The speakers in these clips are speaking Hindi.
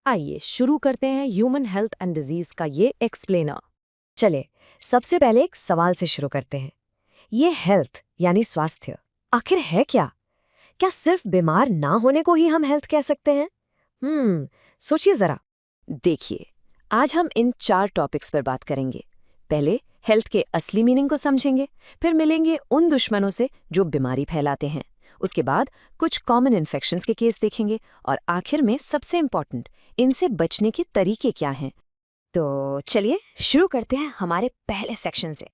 आइए शुरू करते हैं ह्यूमन हेल्थ एंड डिजीज का ये एक्सप्लेनर। चले सबसे पहले एक सवाल से शुरू करते हैं। ये हेल्थ यानी स्वास्थ्य आखिर है क्या? क्या सिर्फ बीमार ना होने को ही हम हेल्थ कह सकते हैं? सोचिए जरा। देखिए, आज हम इन 4 टॉपिक्स पर बात करेंगे। पहले हेल्थ के असली मीनिंग को समझेंगे, फिर मिलेंगे उन दुश्मनों से जो बीमारी फैलाते हैं, उसके बाद कुछ कॉमन इन्फेक्शंस के केस देखेंगे और आखिर में सबसे इम्पॉर्टेंट, इनसे बचने के तरीके क्या हैं। तो चलिए शुरू करते हैं हमारे पहले सेक्शन से।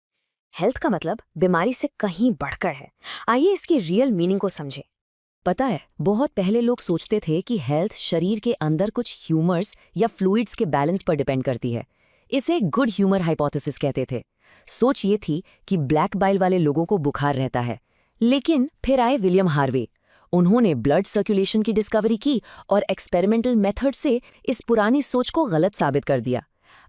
हेल्थ का मतलब बीमारी से कहीं बढ़कर है। आइए इसकी रियल मीनिंग को समझें। पता है, बहुत पहले लोग सोचते थे कि हेल्थ शरीर के अंदर कुछ ह्यूमर्स या फ्लूइड्स के बैलेंस पर डिपेंड करती है। इसे गुड ह्यूमर हाइपोथेसिस कहते थे। सोच ये थी कि ब्लैक बाइल वाले लोगों को बुखार रहता है। लेकिन फिर आए विलियम हार्वे। उन्होंने ब्लड सर्कुलेशन की डिस्कवरी की और एक्सपेरिमेंटल मेथड से इस पुरानी सोच को गलत साबित कर दिया।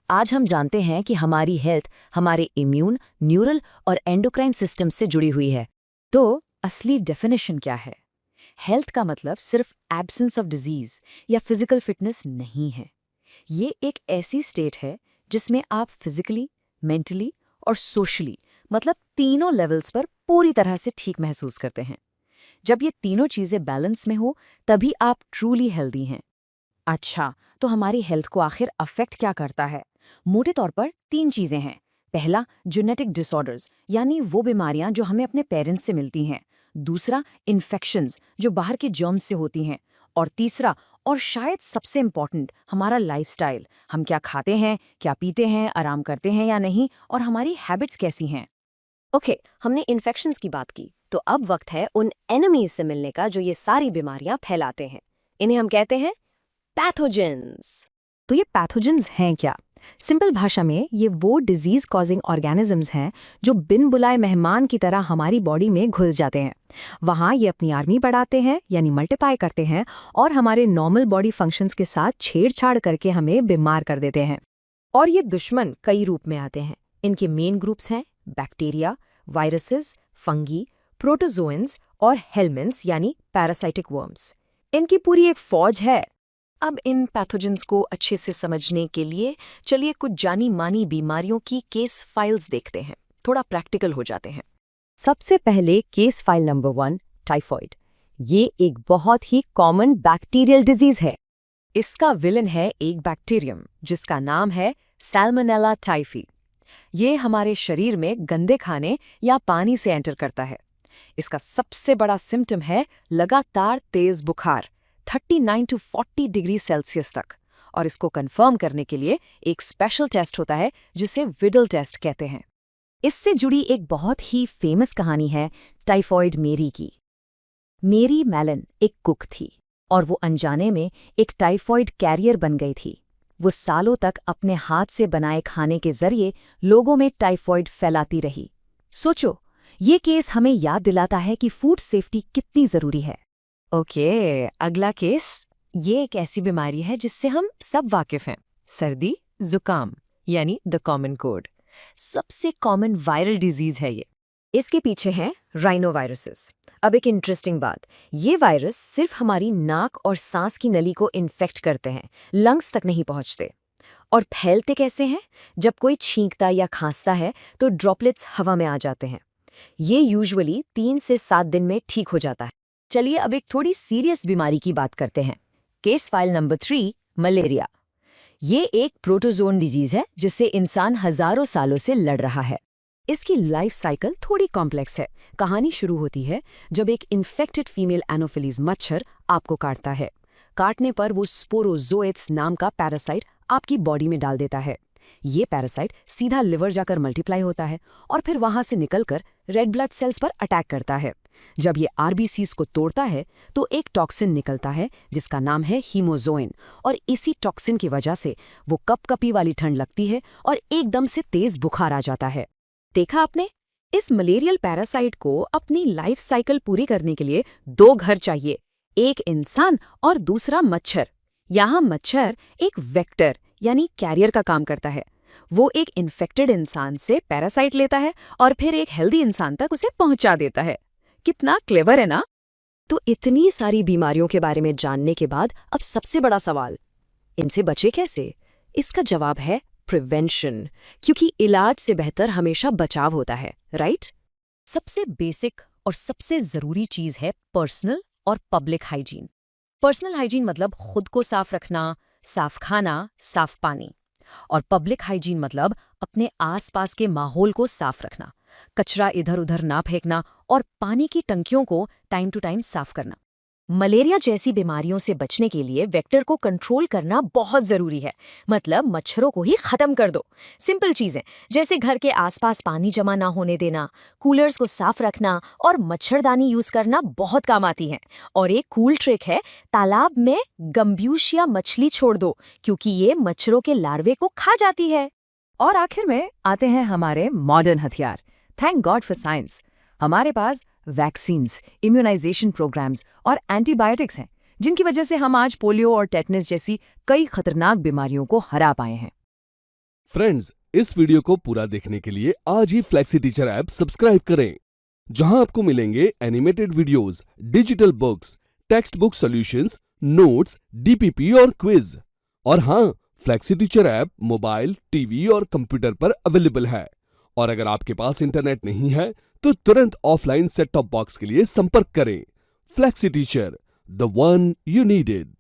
आज हम जानते हैं कि हमारी हेल्थ हमारे इम्यून, न्यूरल और एंडोक्राइन सिस्टम से जुड़ी हुई है। तो असली डेफिनेशन क्या है? हेल्थ का मतलब सिर्फ एब्सेंस ऑफ डिजीज या फिजिकल फिटनेस नहीं है। ये एक ऐसी स्टेट है जिसमें आप फिजिकली, मेंटली और सोशली, मतलब तीनों लेवल्स पर पूरी तरह से ठीक महसूस करते हैं। जब ये तीनों चीजें बैलेंस में हो, तभी आप ट्रूली हेल्दी हैं। अच्छा, तो हमारी हेल्थ को आखिर अफेक्ट क्या करता है? मोटे तौर पर 3 चीजें हैं। पहला, जेनेटिक डिसऑर्डर्स, यानी वो बीमारियां जो हमें अपने पेरेंट्स से मिलती हैं। दूसरा, इन्फेक्शंस, जो बाहर के जर्म्स से होती हैं। और तीसरा, और शायद सबसे इम्पॉर्टेंट, हमारा लाइफस्टाइल। हम क्या खाते हैं, क्या पीते हैं, आराम करते हैं या नहीं, और हमारी हैबिट्स कैसी हैं। ओके, हमने इन्फेक्शंस की बात की, तो अब वक्त है उन एनिमीज से मिलने का जो ये सारी बीमारियां फैलाते हैं। इन्हें हम कहते हैं पैथोजेंस। तो ये पैथोजेंस हैं क्या? सिंपल भाषा में ये वो डिजीज कॉजिंग ऑर्गेनिजम्स हैं जो बिन बुलाए मेहमान की तरह हमारी बॉडी में घुस जाते हैं। वहाँ ये अपनी आर्मी बढ़ाते हैं, यानी मल्टीप्लाई करते हैं, और हमारे नॉर्मल बॉडी फंक्शंस के साथ छेड़छाड़ करके हमें बीमार कर देते हैं। और ये दुश्मन कई रूप में आते हैं। इनके मेन ग्रुप्स हैं बैक्टीरिया, वायरसेस, फंगी, प्रोटोजोएंस और हेलमेंट्स यानी पैरासाइटिक वर्म्स। इनकी पूरी एक फौज है। अब इन पैथोजेंस को अच्छे से समझने के लिए चलिए कुछ जानी मानी बीमारियों की केस फाइल्स देखते हैं। थोड़ा प्रैक्टिकल हो जाते हैं। सबसे पहले केस फाइल नंबर 1, टाइफॉइड। ये एक बहुत ही कॉमन बैक्टीरियल डिजीज है। इसका विलन है एक बैक्टीरियम जिसका नाम है सैल्मोनेला टाइफी। ये हमारे शरीर में गंदे खाने या पानी से एंटर करता है। इसका सबसे बड़ा सिम्टम है लगातार तेज बुखार, 39 to 40 डिग्री सेल्सियस तक। और इसको कंफर्म करने के लिए एक स्पेशल टेस्ट होता है जिसे विडल टेस्ट कहते हैं। इससे जुड़ी एक बहुत ही फेमस कहानी है टाइफॉइड मेरी की। मेरी मैलन एक कुक थी और वो अनजाने में एक टाइफॉइड कैरियर बन गई थी। वो सालों तक अपने हाथ से बनाए खाने के जरिए लोगों में टाइफॉइड फैलाती रही। सोचो, ये केस हमें याद दिलाता है कि फूड सेफ्टी कितनी जरूरी है। ओके, अगला केस। ये एक ऐसी बीमारी है जिससे हम सब वाकिफ हैं, सर्दी जुकाम, यानी द कॉमन कोल्ड। सबसे कॉमन वायरल डिजीज है ये। इसके पीछे है राइनोवायरसेस। अब एक इंटरेस्टिंग बात, ये वायरस सिर्फ हमारी नाक और सांस की नली को इन्फेक्ट करते हैं, लंग्स तक नहीं पहुंचते। और फैलते कैसे हैं? जब कोई छींकता या खांसता है तो ड्रॉपलेट्स हवा में आ जाते हैं। ये यूजुअली 3 से 7 दिन में ठीक हो जाता है। चलिए अब एक थोड़ी सीरियस बीमारी की बात करते हैं। Case file number 3, malaria. ये एक प्रोटोजोन डिजीज है जिससे इंसान हजारों सालों से लड़ रहा है। इसकी लाइफ साइकिल थोड़ी कॉम्प्लेक्स है। कहानी शुरू होती है जब एक इन्फेक्टेड फीमेल एनोफिलीज मच्छर आपको काटता है। काटने पर वो स्पोरोजोएट्स नाम का पैरासाइट आपकी बॉडी में डाल देता है। ये पैरासाइट सीधा लिवर जाकर मल्टीप्लाई होता है और फिर वहां से निकलकर रेड ब्लड सेल्स पर अटैक करता है। जब ये आरबीसीज को तोड़ता है तो एक टॉक्सिन निकलता है जिसका नाम है हीमोजोइन, और इसी टॉक्सिन की वजह से वो कपकपी वाली ठंड लगती है और एकदम से तेज बुखार आ जाता है। देखा आपने, इस मलेरियल पैरासाइट को अपनी लाइफ साइकिल पूरी करने के लिए 2 घर चाहिए, एक इंसान और दूसरा मच्छर। यहाँ मच्छर एक वेक्टर यानी कैरियर का काम करता है। वो एक इन्फेक्टेड इंसान से पैरासाइट लेता है और फिर एक हेल्दी इंसान तक उसे पहुंचा देता है। कितना क्लेवर है ना? तो इतनी सारी बीमारियों के बारे में जानने के बाद अब सबसे बड़ा सवाल, इनसे बचे कैसे? इसका जवाब है प्रिवेंशन, क्योंकि इलाज से बेहतर हमेशा बचाव होता है, राइट? सबसे बेसिक और सबसे ज़रूरी चीज़ है पर्सनल और पब्लिक हाइजीन। पर्सनल हाइजीन मतलब खुद को साफ रखना, साफ खाना, साफ पानी। और पब्लिक हाइजीन मतलब अपने आसपास के माहौल को साफ रखना, कचरा इधर उधर ना फेंकना और पानी की टंकियों को टाइम टू टाइम साफ करना। मलेरिया जैसी बीमारियों से बचने के लिए वेक्टर को कंट्रोल करना बहुत जरूरी है। मतलब मच्छरों को ही खत्म कर दो। सिंपल चीजें जैसे घर के आसपास पानी जमा ना होने देना, कूलर्स को साफ रखना और मच्छरदानी यूज करना बहुत काम आती हैं। और एक कूल ट्रिक है, तालाब में गम्ब्यूशिया मछली छोड़ दो, क्योंकि ये मच्छरों के लार्वे को खा जाती है। और आखिर में आते हैं हमारे मॉडर्न हथियार। Thank God for science. हमारे पास वैक्सीन्स, इम्यूनाइजेशन प्रोग्राम्स और एंटीबायोटिक्स हैं, जिनकी वजह से हम आज पोलियो और टेटनस जैसी कई खतरनाक बीमारियों को हरा पाए हैं। फ्रेंड्स, इस वीडियो को पूरा देखने के लिए आज ही फ्लेक्सी टीचर ऐप सब्सक्राइब करें, जहां आपको मिलेंगे animated videos, digital books, text book solutions, notes, DPP और क्विज। और हाँ, flexi teacher app mobile, TV और कंप्यूटर पर अवेलेबल है। और अगर आपके पास इंटरनेट नहीं है तो तुरंत ऑफलाइन सेट टॉप बॉक्स के लिए संपर्क करें। Flexi teacher, the one you needed.